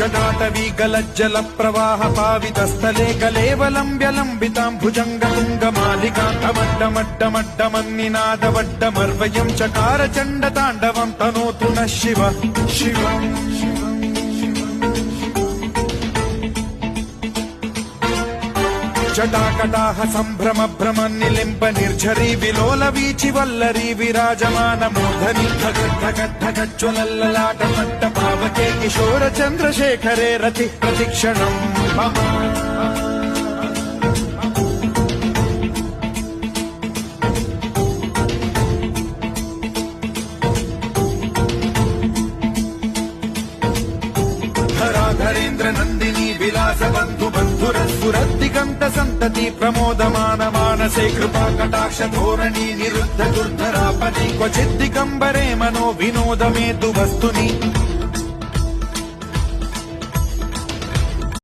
जटाटवी गलज्जल प्रवाह पावितस्थले कलेवलम्ब्यलम्बितां भुजङ्गतुङ्गमालिकान्तमड्डमड्डमड्डमन्निनादवड्डमर्वयं चकार चण्डताण्डवं तनोतु नः शिवः शिवम् जटाकटाह सम्भ्रम भ्रम निलिम्ब निर्झरी विलोल वीचि वल्लरी विराजमान मूर्धनि धगद्धगद्धगज्ज्वलल्ललाट मट्ट पावके किशोर चन्द्रशेखरे रति प्रतिक्षणम् मम धराधरेन्द्र नन्दिनी विलास बन्धु बन्धुरस्फुरद्दिगन्त सन्तति प्रमोदमान मानसे कृपा कटाक्ष धोरणी निरुद्ध दुर्धरापदि क्वचिद्दिगम्बरे मनो विनोद मेतु वस्तुनि